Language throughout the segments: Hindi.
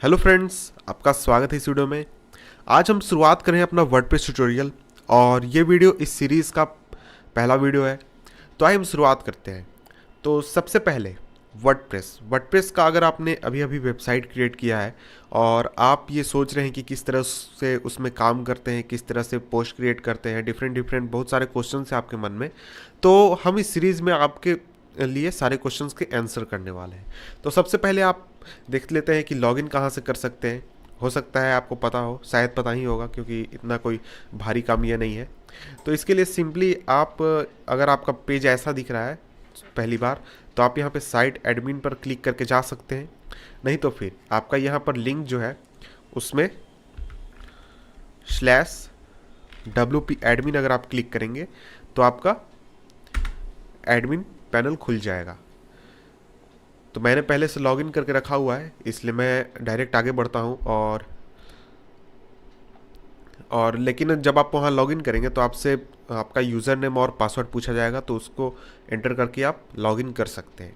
हेलो फ्रेंड्स, आपका स्वागत है इस वीडियो में। आज हम शुरुआत करें अपना वर्डप्रेस ट्यूटोरियल और ये वीडियो इस सीरीज़ का पहला वीडियो है। तो आइए हम शुरुआत करते हैं। तो सबसे पहले वर्डप्रेस का अगर आपने अभी अभी वेबसाइट क्रिएट किया है और आप ये सोच रहे हैं कि किस तरह से उसमें काम करते हैं, किस तरह से पोस्ट क्रिएट करते हैं, डिफरेंट बहुत सारे क्वेश्चन हैं आपके मन में, तो हम इस सीरीज़ में आपके लिए सारे क्वेश्चंस के आंसर करने वाले हैं। तो सबसे पहले आप देख लेते हैं कि लॉगिन कहाँ से कर सकते हैं। हो सकता है आपको पता हो, शायद पता ही होगा क्योंकि इतना कोई भारी काम ये नहीं है। तो इसके लिए सिंपली आप, अगर आपका पेज ऐसा दिख रहा है पहली बार, तो आप यहाँ पे साइट एडमिन पर क्लिक करके जा सकते हैं। नहीं तो फिर आपका यहाँ पर लिंक जो है उसमें /WP एडमिन अगर आप क्लिक करेंगे तो आपका एडमिन पैनल खुल जाएगा। तो मैंने पहले से लॉगिन करके रखा हुआ है, इसलिए मैं डायरेक्ट आगे बढ़ता हूँ। और लेकिन जब आप वहाँ लॉगिन करेंगे तो आपसे आपका यूज़र नेम और पासवर्ड पूछा जाएगा, तो उसको एंटर करके आप लॉगिन कर सकते हैं।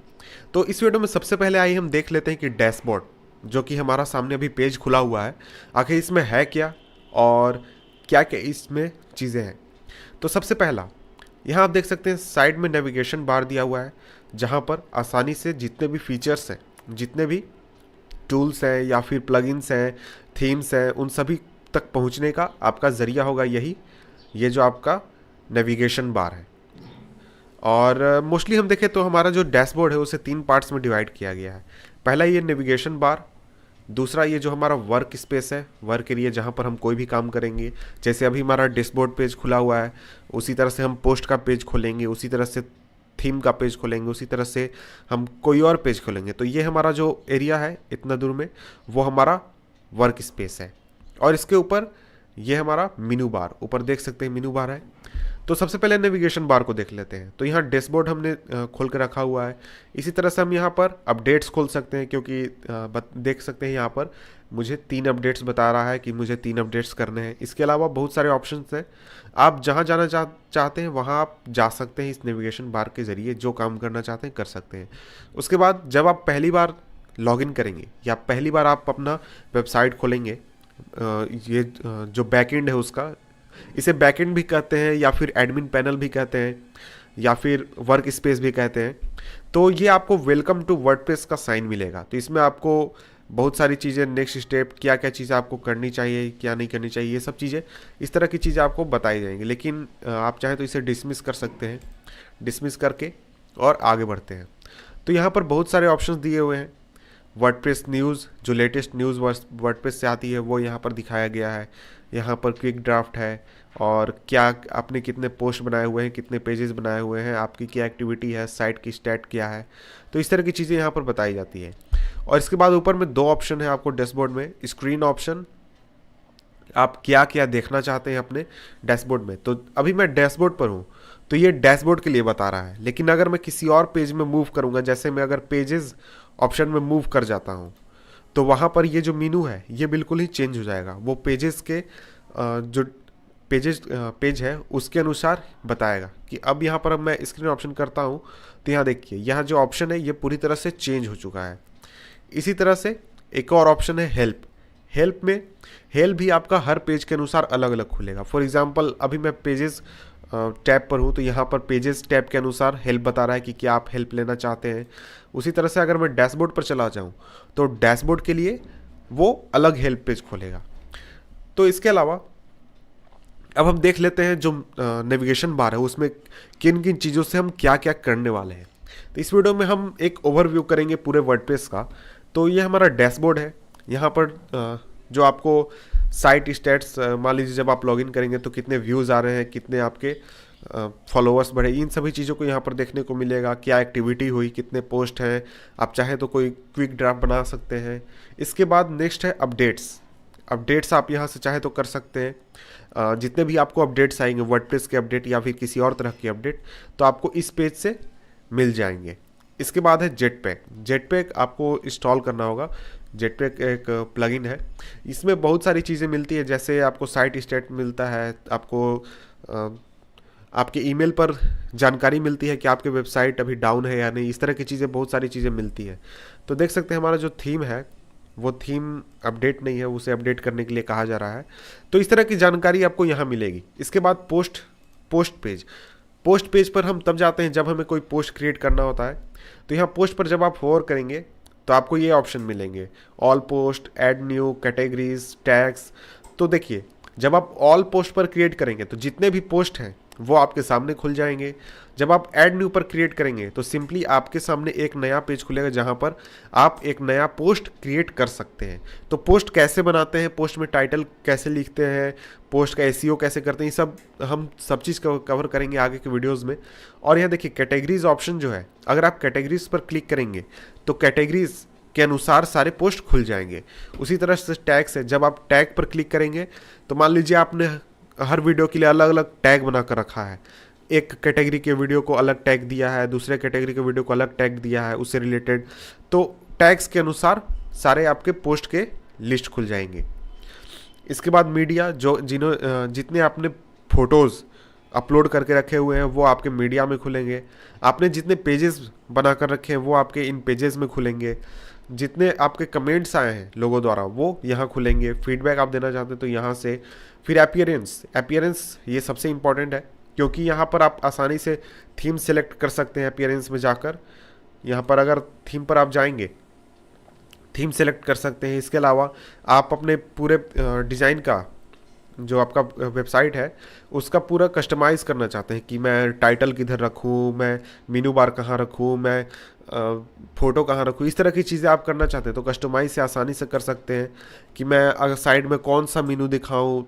तो इस वीडियो में सबसे पहले आइए हम देख लेते हैं कि डैशबोर्ड, जो कि हमारा सामने अभी पेज खुला हुआ है, आखिर इसमें है क्या और क्या क्या इसमें चीज़ें हैं। तो सबसे पहला यहाँ आप देख सकते हैं साइड में नेविगेशन बार दिया हुआ है, जहाँ पर आसानी से जितने भी फीचर्स हैं, जितने भी टूल्स हैं या फिर प्लगइन्स हैं, थीम्स हैं, उन सभी तक पहुँचने का आपका ज़रिया होगा ये जो आपका नेविगेशन बार है। और मोस्टली हम देखें तो हमारा जो डैशबोर्ड है उसे 3 पार्ट्स में डिवाइड किया गया है। पहला ये नेविगेशन बार, दूसरा ये जो हमारा वर्क स्पेस है, वर्क एरिया जहाँ पर हम कोई भी काम करेंगे। जैसे अभी हमारा डैशबोर्ड पेज खुला हुआ है, उसी तरह से हम पोस्ट का पेज खोलेंगे, उसी तरह से थीम का पेज खोलेंगे, उसी तरह से हम कोई और पेज खोलेंगे। तो ये हमारा जो एरिया है इतना दूर में, वो हमारा वर्क स्पेस है। और इसके ऊपर ये हमारा मेनू बार, ऊपर देख सकते हैं मेनू बार है। तो सबसे पहले नेविगेशन बार को देख लेते हैं। तो यहाँ डैशबोर्ड हमने खोल के रखा हुआ है। इसी तरह से हम यहाँ पर अपडेट्स खोल सकते हैं, क्योंकि देख सकते हैं यहाँ पर मुझे 3 अपडेट्स बता रहा है कि मुझे 3 अपडेट्स करने हैं। इसके अलावा बहुत सारे ऑप्शंस हैं, आप जहाँ जाना चाहते हैं वहाँ आप जा सकते हैं। इस नेविगेशन बार के ज़रिए जो काम करना चाहते हैं कर सकते हैं। उसके बाद जब आप पहली बार लॉगिन करेंगे या पहली बार आप अपना वेबसाइट खोलेंगे, ये जो बैकएंड है उसका, इसे बैकएंड भी कहते हैं या फिर एडमिन पैनल भी कहते हैं या फिर वर्क स्पेस भी कहते हैं। तो ये आपको वेलकम टू वर्डप्रेस का साइन मिलेगा। तो इसमें आपको बहुत सारी चीज़ें, नेक्स्ट स्टेप, क्या क्या चीज़ें आपको करनी चाहिए, क्या नहीं करनी चाहिए, ये सब चीज़ें, इस तरह की चीज़ें आपको बताई जाएंगी। लेकिन आप चाहें तो इसे डिसमिस कर सकते हैं। डिसमिस करके और आगे बढ़ते हैं। तो यहाँ पर बहुत सारे ऑप्शंस दिए हुए हैं। वर्डप्रेस न्यूज़, जो लेटेस्ट न्यूज़ वर्डप्रेस से आती है वो यहाँ पर दिखाया गया है। यहाँ पर क्विक ड्राफ्ट है और क्या आपने कितने पोस्ट बनाए हुए हैं, कितने पेजेस बनाए हुए हैं, आपकी क्या एक्टिविटी है, साइट की स्टैट क्या है। तो इस तरह की चीज़ें यहाँ पर बताई जाती है। और इसके बाद ऊपर में 2 ऑप्शन है आपको डैशबोर्ड में। स्क्रीन ऑप्शन, आप क्या क्या देखना चाहते हैं अपने डैशबोर्ड में। तो अभी मैं डैशबोर्ड पर हूँ, तो ये डैशबोर्ड के लिए बता रहा है। लेकिन अगर मैं किसी और पेज में मूव करूँगा, जैसे मैं अगर पेजेस ऑप्शन में मूव कर जाता हूँ, तो वहाँ पर ये जो मीनू है ये बिल्कुल ही चेंज हो जाएगा। वो पेजेस के जो पेज है उसके अनुसार बताएगा कि अब यहाँ पर अब मैं स्क्रीन ऑप्शन करता हूँ, तो यहाँ देखिए यहाँ जो ऑप्शन है ये पूरी तरह से चेंज हो चुका है। इसी तरह से एक और ऑप्शन है हेल्प। हेल्प भी आपका हर पेज के अनुसार अलग अलग खुलेगा। फॉर एग्जांपल अभी मैं पेजेस टैब पर हूँ, तो यहाँ पर पेजेस टैब के अनुसार हेल्प बता रहा है कि क्या आप हेल्प लेना चाहते हैं। उसी तरह से अगर मैं डैशबोर्ड पर चला जाऊँ तो डैशबोर्ड के लिए वो अलग हेल्प पेज खोलेगा। तो इसके अलावा अब हम देख लेते हैं जो नेविगेशन बार है उसमें किन किन चीज़ों से हम क्या क्या करने वाले हैं। तो इस वीडियो में हम एक ओवरव्यू करेंगे पूरे वर्डप्रेस का। तो ये हमारा डैशबोर्ड है। यहाँ पर जो आपको साइट स्टैट्स, मान लीजिए जब आप लॉगिन करेंगे तो कितने व्यूज़ आ रहे हैं, कितने आपके फॉलोअर्स बढ़े, इन सभी चीज़ों को यहाँ पर देखने को मिलेगा। क्या एक्टिविटी हुई, कितने पोस्ट हैं, आप चाहें तो कोई क्विक ड्राफ्ट बना सकते हैं। इसके बाद नेक्स्ट है अपडेट्स आप यहाँ से चाहे तो कर सकते हैं। जितने भी आपको अपडेट्स आएंगे, वर्डप्रेस के अपडेट या फिर किसी और तरह की अपडेट, तो आपको इस पेज से मिल जाएंगे। इसके बाद है जेटपैक आपको इंस्टॉल करना होगा। जेटपैक एक प्लगइन है, इसमें बहुत सारी चीज़ें मिलती है। जैसे आपको साइट स्टेट मिलता है, आपको आपके ईमेल पर जानकारी मिलती है कि आपकी वेबसाइट अभी डाउन है या नहीं। इस तरह की चीज़ें, बहुत सारी चीज़ें मिलती है। तो देख सकते हैं हमारा जो थीम है वो थीम अपडेट नहीं है, उसे अपडेट करने के लिए कहा जा रहा है। तो इस तरह की जानकारी आपको यहाँ मिलेगी। इसके बाद पोस्ट पेज पर हम तब जाते हैं जब हमें कोई पोस्ट क्रिएट करना होता है। तो यहाँ पोस्ट पर जब आप होवर करेंगे तो आपको ये ऑप्शन मिलेंगे, all post, add new, categories, tags. तो देखिए, जब आप ऑल पोस्ट पर क्रिएट करेंगे तो जितने भी पोस्ट हैं वो आपके सामने खुल जाएंगे। जब आप ऐड न्यू पर क्रिएट करेंगे तो सिंपली आपके सामने एक नया पेज खुलेगा जहां पर आप एक नया पोस्ट क्रिएट कर सकते हैं। तो पोस्ट कैसे बनाते हैं, पोस्ट में टाइटल कैसे लिखते हैं, पोस्ट का एसईओ कैसे करते हैं, ये सब हम सब चीज़ कवर करेंगे आगे के वीडियोज़ में। और यहाँ देखिए कैटेगरीज ऑप्शन जो है, अगर आप कैटेगरीज पर क्लिक करेंगे तो कैटेगरीज के अनुसार सारे पोस्ट खुल जाएंगे। उसी तरह से टैग्स है, जब आप टैग पर क्लिक करेंगे तो मान लीजिए आपने हर वीडियो के लिए अलग अलग टैग बनाकर रखा है। एक कैटेगरी के वीडियो को अलग टैग दिया है, दूसरे कैटेगरी के वीडियो को अलग टैग दिया है उससे रिलेटेड। तो टैग्स के अनुसार सारे आपके पोस्ट के लिस्ट खुल जाएंगे। इसके बाद मीडिया, जितने आपने फोटोज़ अपलोड करके रखे हुए हैं वो आपके मीडिया में खुलेंगे। आपने जितने पेजेस बनाकर रखे हैं वो आपके इन पेजेस में खुलेंगे। जितने आपके कमेंट्स आए हैं लोगों द्वारा वो यहाँ खुलेंगे। फीडबैक आप देना चाहते हैं तो यहाँ से। फिर अपीयरेंस ये सबसे इम्पॉर्टेंट है, क्योंकि यहाँ पर आप आसानी से थीम सेलेक्ट कर सकते हैं। अपीयरेंस में जाकर यहाँ पर अगर थीम पर आप जाएंगे, थीम सेलेक्ट कर सकते हैं। इसके अलावा आप अपने पूरे डिज़ाइन का, जो आपका वेबसाइट है उसका पूरा कस्टमाइज़ करना चाहते हैं कि मैं टाइटल किधर रखूँ, मैं मेनू बार कहाँ रखूँ, मैं फ़ोटो कहाँ रखूँ, इस तरह की चीज़ें आप करना चाहते हैं तो कस्टमाइज़ से आसानी से कर सकते हैं कि मैं अगर साइड में कौन सा मेनू दिखाऊँ,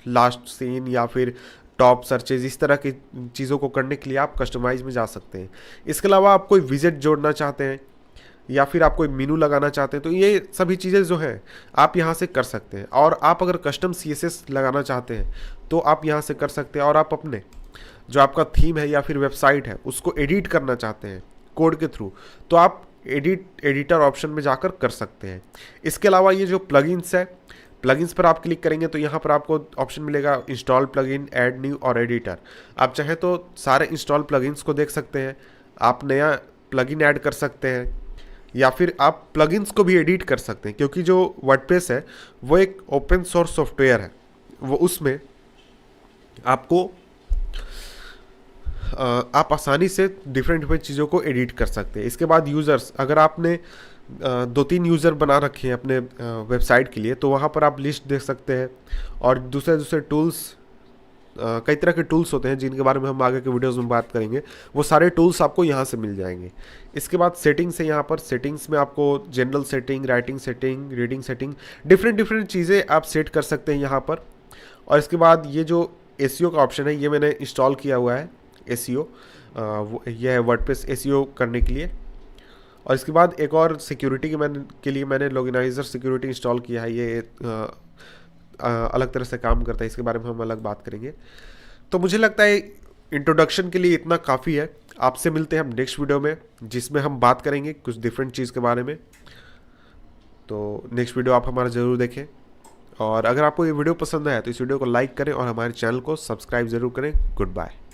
लास्ट सीन या फिर टॉप सर्चेज, इस तरह की चीज़ों को करने के लिए आप कस्टमाइज़ में जा सकते हैं। इसके अलावा आप कोई विजेट जोड़ना चाहते हैं या फिर आप कोई मेनू लगाना चाहते हैं तो ये सभी चीज़ें जो हैं आप यहाँ से कर सकते हैं। और आप अगर कस्टम CSS लगाना चाहते हैं तो आप यहाँ से कर सकते हैं। और आप अपने जो आपका थीम है या फिर वेबसाइट है उसको एडिट करना चाहते हैं कोड के थ्रू तो आप एडिटर ऑप्शन में जाकर कर सकते हैं। इसके अलावा ये जो प्लगइन्स है, प्लगइन्स पर आप क्लिक करेंगे तो यहाँ पर आपको ऑप्शन मिलेगा इंस्टॉल प्लगइन, ऐड न्यू और एडिटर। आप चाहें तो सारे इंस्टॉल प्लगइन्स को देख सकते हैं, आप नया प्लगइन ऐड कर सकते हैं या फिर आप प्लगइन्स को भी एडिट कर सकते हैं। क्योंकि जो वर्डप्रेस है वो एक ओपन सोर्स सॉफ्टवेयर है, वो उसमें आपको आप आसानी से डिफरेंट चीज़ों को एडिट कर सकते हैं। इसके बाद यूज़र्स, अगर आपने 2-3 यूज़र बना रखे हैं अपने वेबसाइट के लिए तो वहाँ पर आप लिस्ट देख सकते हैं। और दूसरे टूल्स, कई तरह के टूल्स होते हैं जिनके बारे में हम आगे के वीडियोस में बात करेंगे, वो सारे टूल्स आपको यहाँ से मिल जाएंगे। इसके बाद सेटिंग्स है, यहाँ पर सेटिंग्स में आपको general setting, writing setting, reading setting, different चीज़ें आप सेट कर सकते हैं यहाँ पर। और इसके बाद ये जो एसईओ का ऑप्शन है ये मैंने इंस्टॉल किया हुआ है, एसईओ यह है वर्डप्रेस एसईओ करने के लिए। और इसके बाद एक और सिक्योरिटी के लिए मैंने लॉगिनाइजर सिक्योरिटी इंस्टॉल किया है। ये अलग तरह से काम करता है, इसके बारे में हम अलग बात करेंगे। तो मुझे लगता है इंट्रोडक्शन के लिए इतना काफ़ी है। आपसे मिलते हैं हम नेक्स्ट वीडियो में जिसमें हम बात करेंगे कुछ डिफरेंट चीज़ के बारे में। तो नेक्स्ट वीडियो आप हमारा ज़रूर देखें। और अगर आपको ये वीडियो पसंद आया तो इस वीडियो को लाइक करें और हमारे चैनल को सब्सक्राइब ज़रूर करें। Good bye.